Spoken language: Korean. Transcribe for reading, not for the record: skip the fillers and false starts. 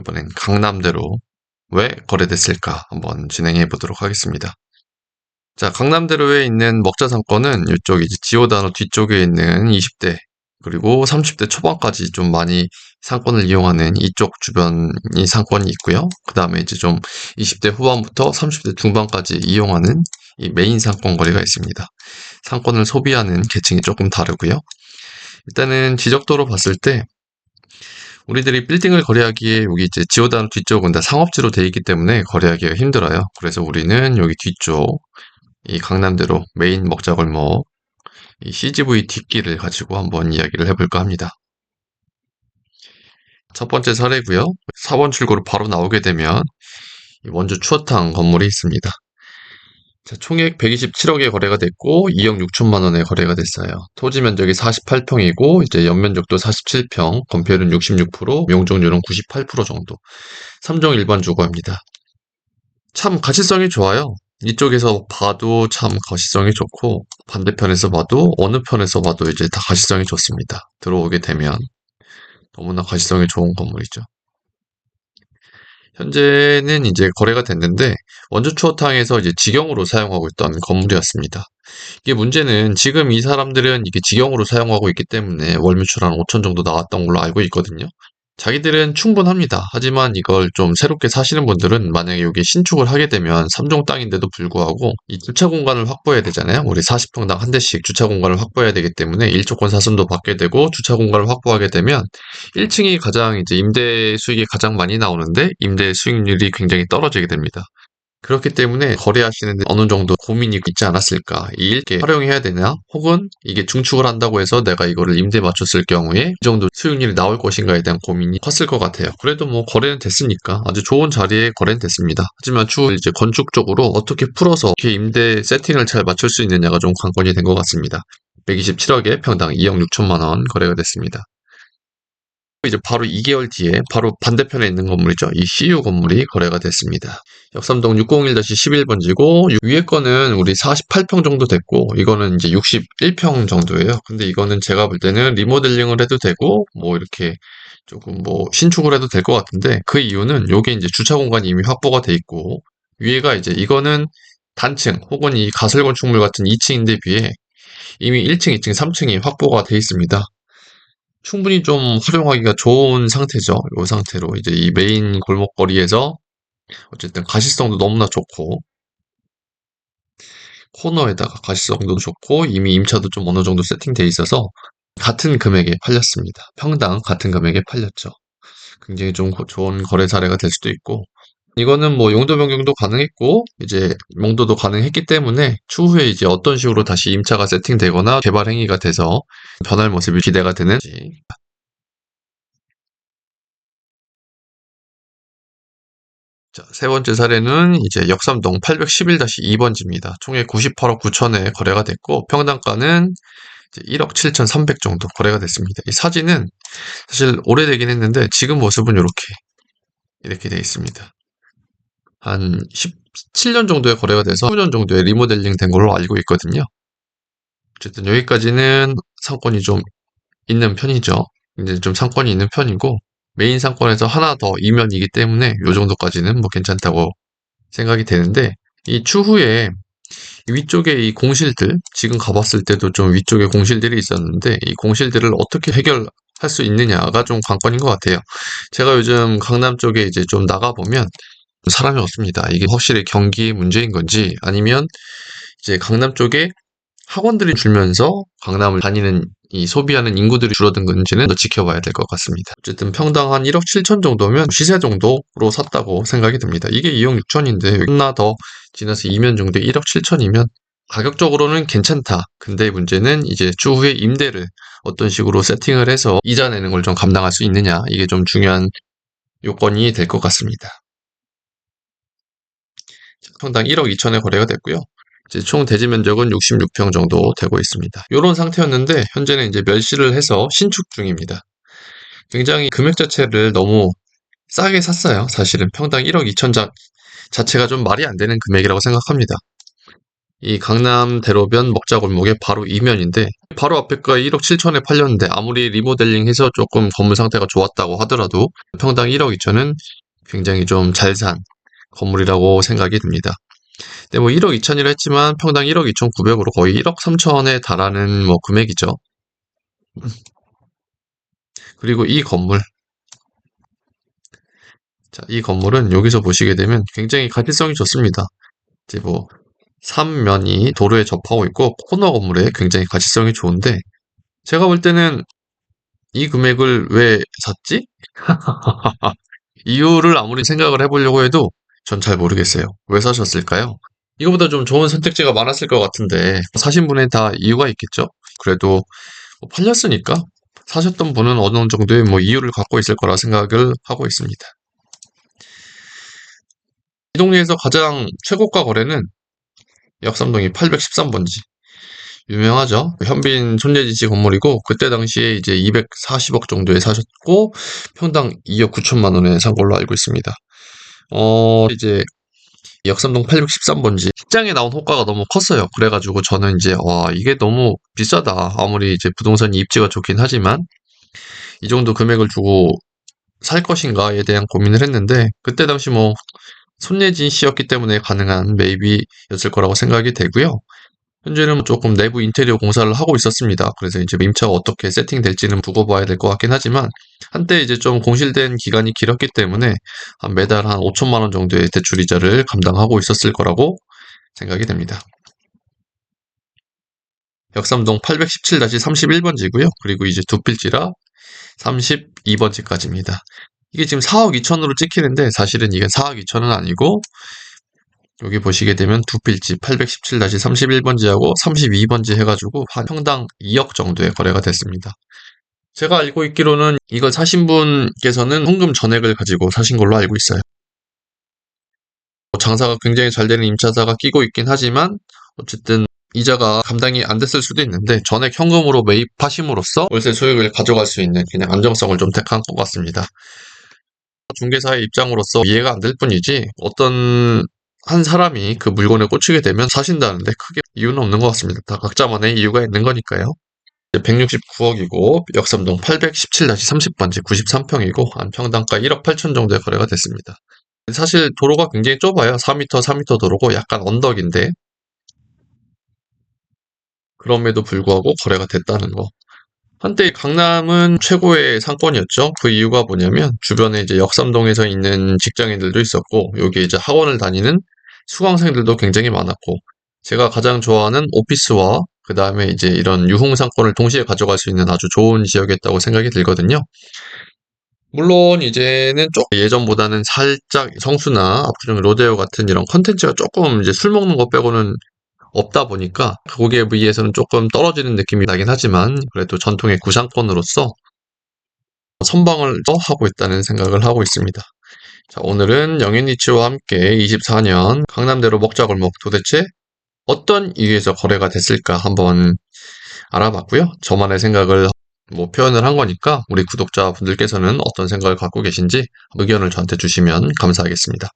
이번엔 강남대로 왜 거래됐을까 한번 진행해 보도록 하겠습니다. 자, 강남대로에 있는 먹자 상권은 이쪽 이제 지오다노 뒤쪽에 있는 20대 그리고 30대 초반까지 좀 많이 상권을 이용하는 이쪽 주변이 상권이 있고요. 그 다음에 이제 좀 20대 후반부터 30대 중반까지 이용하는 이 메인 상권 거리가 있습니다. 상권을 소비하는 계층이 조금 다르고요. 일단은 지적도로 봤을 때 우리들이 빌딩을 거래하기에 여기 이제 지오다노 뒤쪽은 다 상업지로 돼 있기 때문에 거래하기가 힘들어요. 그래서 우리는 여기 뒤쪽 이 강남대로 메인 먹자골목 이 CGV 뒷길을 가지고 한번 이야기를 해볼까 합니다. 첫 번째 사례고요. 4번 출구로 바로 나오게 되면 원주 추어탕 건물이 있습니다. 자, 총액 127억에 거래가 됐고 2억 6천만 원에 거래가 됐어요. 토지 면적이 48평이고 이제 연면적도 47평, 건폐율은 66%, 용적률은 98% 정도. 3종 일반 주거입니다. 참 가시성이 좋아요. 이쪽에서 봐도 참 가시성이 좋고 반대편에서 봐도 어느 편에서 봐도 이제 다 가시성이 좋습니다. 들어오게 되면 너무나 가시성이 좋은 건물이죠. 현재는 이제 거래가 됐는데 원주 추어탕에서 이제 직영으로 사용하고 있던 건물이었습니다. 이게 문제는 지금 이 사람들은 이게 직영으로 사용하고 있기 때문에 월 매출 한 5천 정도 나왔던 걸로 알고 있거든요. 자기들은 충분합니다. 하지만 이걸 좀 새롭게 사시는 분들은 만약에 여기 신축을 하게 되면 3종 땅인데도 불구하고 이 주차 공간을 확보해야 되잖아요. 우리 40평당 한 대씩 주차 공간을 확보해야 되기 때문에 일조권 사선도 받게 되고 주차 공간을 확보하게 되면 1층이 가장 이제 임대 수익이 가장 많이 나오는데 임대 수익률이 굉장히 떨어지게 됩니다. 그렇기 때문에 거래하시는데 어느 정도 고민이 있지 않았을까. 이 일개 활용해야 되나? 혹은 이게 중축을 한다고 해서 내가 이거를 임대에 맞췄을 경우에 이 정도 수익률이 나올 것인가에 대한 고민이 컸을 것 같아요. 그래도 뭐 거래는 됐으니까 아주 좋은 자리에 거래는 됐습니다. 하지만 추후 이제 건축 쪽으로 어떻게 풀어서 이렇게 임대 세팅을 잘 맞출 수 있느냐가 좀 관건이 된 것 같습니다. 127억에 평당 2억 6천만 원 거래가 됐습니다. 이제 바로 2개월 뒤에 바로 반대편에 있는 건물이죠. 이 CU 건물이 거래가 됐습니다. 역삼동 601-11번지고 위에 거는 우리 48평 정도 됐고 이거는 이제 61평 정도예요. 근데 이거는 제가 볼 때는 리모델링을 해도 되고 뭐 이렇게 조금 뭐 신축을 해도 될 것 같은데 그 이유는 요게 이제 주차 공간이 이미 확보가 돼 있고 위에가 이제 이거는 단층 혹은 이 가설 건축물 같은 2층인데 비해 이미 1층, 2층, 3층이 확보가 돼 있습니다. 충분히 좀 활용하기가 좋은 상태죠. 이 상태로 이제 이 메인 골목거리에서 어쨌든 가시성도 너무나 좋고 코너에다가 가시성도 좋고 이미 임차도 좀 어느 정도 세팅돼 있어서 같은 금액에 팔렸습니다. 평당 같은 금액에 팔렸죠. 굉장히 좀 좋은 거래 사례가 될 수도 있고 이거는 뭐 용도 변경도 가능했고 이제 용도도 가능했기 때문에 추후에 이제 어떤 식으로 다시 임차가 세팅되거나 개발 행위가 돼서 변할 모습이 기대가 되는지. 자, 세 번째 사례는 이제 역삼동 811-2번지입니다. 총액 98억 9천에 거래가 됐고 평당가는 이제 1억 7,300 정도 거래가 됐습니다. 이 사진은 사실 오래되긴 했는데 지금 모습은 이렇게 되어 있습니다. 한 17년 정도의 거래가 돼서 9년 정도의 리모델링 된 걸로 알고 있거든요. 어쨌든 여기까지는 상권이 좀 있는 편이죠. 이제 좀 상권이 있는 편이고 메인 상권에서 하나 더 이면이기 때문에 이 정도까지는 뭐 괜찮다고 생각이 되는데 이 추후에 위쪽에 이 공실들 지금 가봤을 때도 좀 위쪽에 공실들이 있었는데 이 공실들을 어떻게 해결할 수 있느냐가 좀 관건인 것 같아요. 제가 요즘 강남 쪽에 이제 좀 나가보면 사람이 없습니다. 이게 확실히 경기 문제인 건지 아니면 이제 강남 쪽에 학원들이 줄면서 강남을 다니는 이 소비하는 인구들이 줄어든 건지는 더 지켜봐야 될 것 같습니다. 어쨌든 평당 한 1억 7천 정도면 시세 정도로 샀다고 생각이 듭니다. 이게 2억 6천인데 하나 더 지나서 2면 정도에 1억 7천이면 가격적으로는 괜찮다. 근데 문제는 이제 추후에 임대를 어떤 식으로 세팅을 해서 이자 내는 걸 좀 감당할 수 있느냐. 이게 좀 중요한 요건이 될 것 같습니다. 평당 1억 2천에 거래가 됐고요. 이제 총 대지 면적은 66평 정도 되고 있습니다. 이런 상태였는데 현재는 이제 멸실을 해서 신축 중입니다. 굉장히 금액 자체를 너무 싸게 샀어요. 사실은 평당 1억 2천 자체가 좀 말이 안 되는 금액이라고 생각합니다. 이 강남 대로변 먹자골목의 바로 이면인데 바로 앞에가 1억 7천에 팔렸는데 아무리 리모델링해서 조금 건물 상태가 좋았다고 하더라도 평당 1억 2천은 굉장히 좀 잘 산 건물이라고 생각이 듭니다. 근데 뭐 1억 2천이라 했지만 평당 1억 2천9백으로 거의 1억 3천에 달하는 뭐 금액이죠. 그리고 이 건물, 자, 이 건물은 여기서 보시게 되면 굉장히 가치성이 좋습니다. 이제 뭐 3면이 도로에 접하고 있고 코너 건물에 굉장히 가치성이 좋은데 제가 볼 때는 이 금액을 왜 샀지? 이유를 아무리 생각을 해보려고 해도 전 잘 모르겠어요. 왜 사셨을까요? 이거보다 좀 좋은 선택지가 많았을 것 같은데 사신 분에 다 이유가 있겠죠? 그래도 뭐 팔렸으니까 사셨던 분은 어느 정도의 뭐 이유를 갖고 있을 거라 생각을 하고 있습니다. 이 동네에서 가장 최고가 거래는 역삼동이 813번지. 유명하죠. 현빈 손예진 씨 건물이고 그때 당시에 이제 240억 정도에 사셨고 평당 2억 9천만 원에 산 걸로 알고 있습니다. 이제 역삼동 813번지 시장에 나온 호가가 너무 컸어요. 그래가지고 저는 이제 와 이게 너무 비싸다. 아무리 이제 부동산이 입지가 좋긴 하지만 이 정도 금액을 주고 살 것인가에 대한 고민을 했는데 그때 당시 뭐 손예진 씨였기 때문에 가능한 매입이었을 거라고 생각이 되고요. 현재는 조금 내부 인테리어 공사를 하고 있었습니다. 그래서 이제 임차가 어떻게 세팅될지는 두고 봐야 될 것 같긴 하지만 한때 이제 좀 공실된 기간이 길었기 때문에 한 매달 한 5천만 원 정도의 대출 이자를 감당하고 있었을 거라고 생각이 됩니다. 역삼동 817-31번지고요. 그리고 이제 두 필지라 32번지까지입니다. 이게 지금 4억 2천으로 찍히는데 사실은 이게 4억 2천은 아니고 여기 보시게 되면 두 필지 817-31번지하고 32번지 해가지고 한 평당 2억 정도의 거래가 됐습니다. 제가 알고 있기로는 이걸 사신 분께서는 현금 전액을 가지고 사신 걸로 알고 있어요. 장사가 굉장히 잘 되는 임차사가 끼고 있긴 하지만 어쨌든 이자가 감당이 안 됐을 수도 있는데 전액 현금으로 매입하심으로써 월세 소액을 가져갈 수 있는 그냥 안정성을 좀 택한 것 같습니다. 중개사의 입장으로서 이해가 안 될 뿐이지 어떤 한 사람이 그 물건에 꽂히게 되면 사신다는데 크게 이유는 없는 것 같습니다. 다 각자만의 이유가 있는 거니까요. 169억이고 역삼동 817-30번지 93평이고 안평당가 1억 8천 정도에 거래가 됐습니다. 사실 도로가 굉장히 좁아요. 4m, 4m 도로고 약간 언덕인데 그럼에도 불구하고 거래가 됐다는 거. 한때 강남은 최고의 상권이었죠. 그 이유가 뭐냐면 주변에 이제 역삼동에서 있는 직장인들도 있었고 여기 이제 학원을 다니는 수강생들도 굉장히 많았고 제가 가장 좋아하는 오피스와 그 다음에 이제 이런 유흥 상권을 동시에 가져갈 수 있는 아주 좋은 지역이었다고 생각이 들거든요. 물론 이제는 예전보다는 살짝 성수나 압구정 로데오 같은 이런 컨텐츠가 조금 이제 술 먹는 것 빼고는 없다 보니까 거기에 비해서는 조금 떨어지는 느낌이 나긴 하지만 그래도 전통의 구상권으로서 선방을 하고 있다는 생각을 하고 있습니다. 자, 오늘은 영앤리치와 함께 24년 강남대로 먹자골목 도대체 어떤 이유에서 거래가 됐을까 한번 알아봤고요. 저만의 생각을 뭐 표현을 한 거니까 우리 구독자분들께서는 어떤 생각을 갖고 계신지 의견을 저한테 주시면 감사하겠습니다.